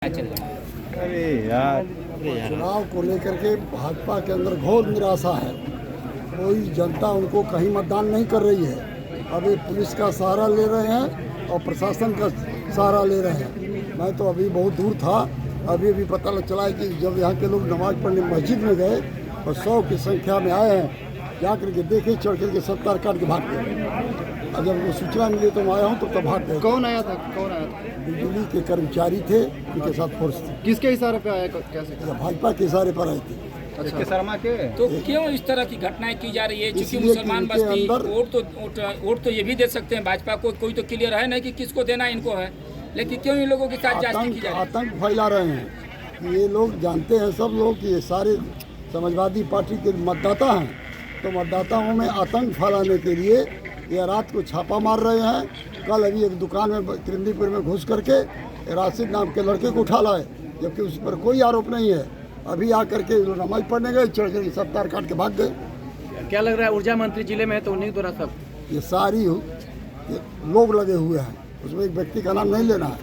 अरे यार चुनाव को लेकर के भाजपा के अंदर घोर निराशा है। कोई जनता उनको कहीं मतदान नहीं कर रही है। अभी पुलिस का सहारा ले रहे हैं और प्रशासन का सहारा ले रहे हैं। मैं तो अभी बहुत दूर था, अभी पता चला है कि जब यहाँ के लोग नमाज पढ़ने मस्जिद में गए और 100 की संख्या में आए हैं, जा करके देखे, चढ़ करके सब तार काट के भाग गए। और जब वो सूचना मिली तो मैं आया हूँ तो भाग गए। कौन आया था? बिजली के कर्मचारी थे, उनके साथ फोर्स थी। किसके इशारे पे आया? कैसे? भाजपा के इशारे पर आए थे। अच्छा। शर्मा के तो क्यों इस तरह की घटनाएं की जा रही है? क्योंकि मुसलमान बस्ती वोट तो ये भी दे सकते हैं भाजपा को, कोई तो क्लियर है नहीं कि किसको देना इनको है, लेकिन क्यों इन लोगों के साथ जांच की जा रही है? आतंक फैला रहे हैं। ये लोग जानते हैं, सब लोग, कि ये सारे समाजवादी पार्टी के मतदाता हैं, तो मतदाताओं में आतंक फैलाने के लिए ये रात को छापा मार रहे हैं। कल अभी एक दुकान में त्रिंदीपुर में घुस करके राशिद नाम के लड़के को उठा लाए, जबकि उस पर कोई आरोप नहीं है। अभी आकर के नमाज पढ़ने गए, चढ़ कर सब तार काट के भाग गए। क्या लग रहा है ऊर्जा मंत्री जिले में है तो उन्हीं द्वारा सब ये सारी लोग लगे हुए हैं, उसमें एक व्यक्ति का नाम नहीं लेना है,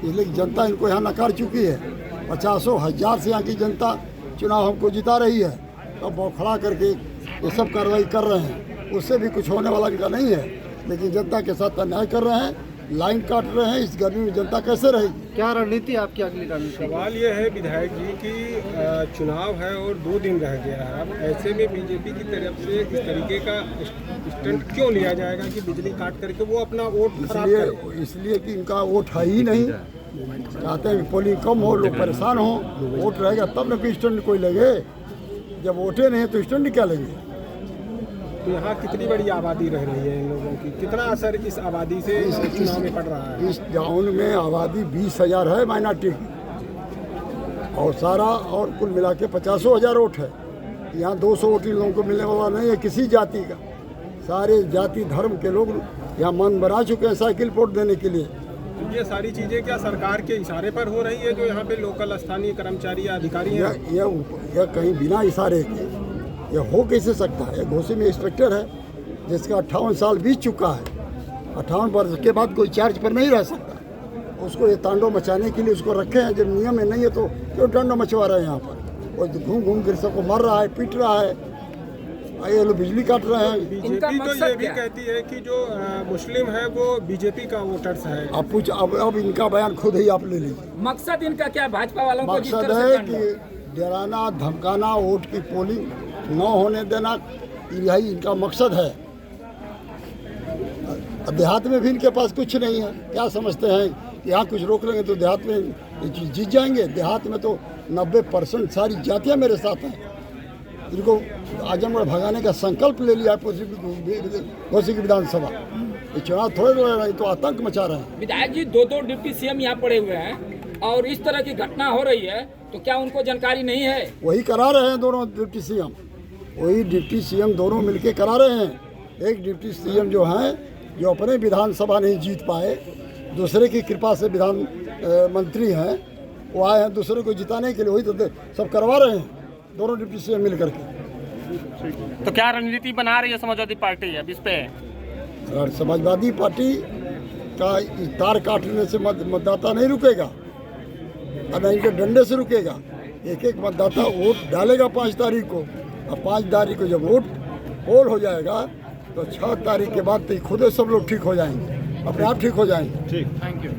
इसलिए जनता इनको यहाँ नकार चुकी है। 50,000 से यहाँ की जनता चुनाव हमको जिता रही है, तो बौखला करके ये सब कार्रवाई कर रहे हैं। उससे भी कुछ होने वाला इनका नहीं है, लेकिन जनता के साथ अन्याय कर रहे हैं, लाइन काट रहे हैं। इस गर्मी में जनता कैसे रहेगी? क्या रणनीति आपकी अगली रणनीति? सवाल ये है विधायक जी कि चुनाव है और 2 दिन रह गया है। अब ऐसे में बीजेपी की तरफ से इस तरीके का स्टंट क्यों लिया जाएगा कि बिजली काट करके वो अपना वोट खराब करे? इसलिए कि इनका वोट है ही नहीं। चाहते हैं कि पोलिंग कम हो, लोग परेशान हो, वोट रहेगा तब न कोई स्टंट कोई लगे। जब वोटे नहीं तो स्टंट क्या लेंगे? तो यहाँ कितनी बड़ी आबादी रह रही है इन लोगों की, कितना असर इस आबादी से चुनाव में पड़ रहा है? इस टाउन में आबादी 20,000 है माइनॉरिटी की, और सारा और कुल मिला के 50,000 वोट है। यहाँ 200 वोट इन लोगों को मिलने वाला नहीं है किसी जाति का। सारे जाति धर्म के लोग यहाँ मन बना चुके हैं साइकिल वोट देने के लिए। ये सारी चीज़ें क्या सरकार के इशारे पर हो रही है, जो यहाँ पे लोकल स्थानीय कर्मचारी या अधिकारी हैं? यह कहीं बिना इशारे के यह हो कैसे सकता है? घोसी में इंस्पेक्टर है जिसका 58 साल बीत चुका है। 58 वर्ष के बाद कोई चार्ज पर नहीं रह सकता। उसको ये तांडव मचाने के लिए उसको रखे हैं। जब नियम में नहीं है तो क्यों तांडव मचवा रहे हैं यहाँ पर? वो घूम घूम कर सबको मर रहा है, पीट रहा है, ये लोग बिजली काट रहे हैं। बीजेपी तो ये भी कहती है कि जो मुस्लिम है वो बीजेपी का वोटर्स है। आप पूछ, अब इनका बयान खुद ही आप ले लीजिए। मकसद इनका क्या? भाजपा वालों को जिस मकसद तरह है से कि डराना, धमकाना, वोट की पोलिंग न होने देना, यही इनका मकसद है। देहात में भी इनके पास कुछ नहीं है। क्या समझते हैं यहाँ कुछ रोक लेंगे तो देहात में जीत जाएंगे? देहात में तो 90% सारी जातियाँ मेरे साथ हैं। इनको आजमगढ़ भगाने का संकल्प ले लिया घोसी की विधानसभा। ये चुनाव थोड़े लड़ रहे हैं, तो आतंक मचा रहे हैं। विधायक जी 2 डिप्टी सीएम यहाँ पड़े हुए हैं और इस तरह की घटना हो रही है, तो क्या उनको जानकारी नहीं है? वही करा रहे हैं दोनों डिप्टी सीएम, वही डिप्टी सीएम दोनों मिलके करा रहे हैं। एक डिप्टी सीएम जो हैं, जो अपने विधानसभा नहीं जीत पाए, दूसरे की कृपा से विधान मंत्री हैं, वो आए हैं दूसरे को जिताने के लिए। वही तो सब करवा रहे हैं दोनों डिप्टी सीएम मिल करके। तो क्या रणनीति बना रही है समाजवादी पार्टी अब इस पे? अगर समाजवादी पार्टी का तार काटने से मतदाता नहीं रुकेगा और न इनके डंडे से रुकेगा। एक एक मतदाता वोट डालेगा 5 तारीख को, और 5 तारीख को जब वोट पोल हो जाएगा तो 6 तारीख के बाद तो खुद सब लोग ठीक हो जाएंगे, अपने आप ठीक हो जाएंगे। ठीक, थैंक यू।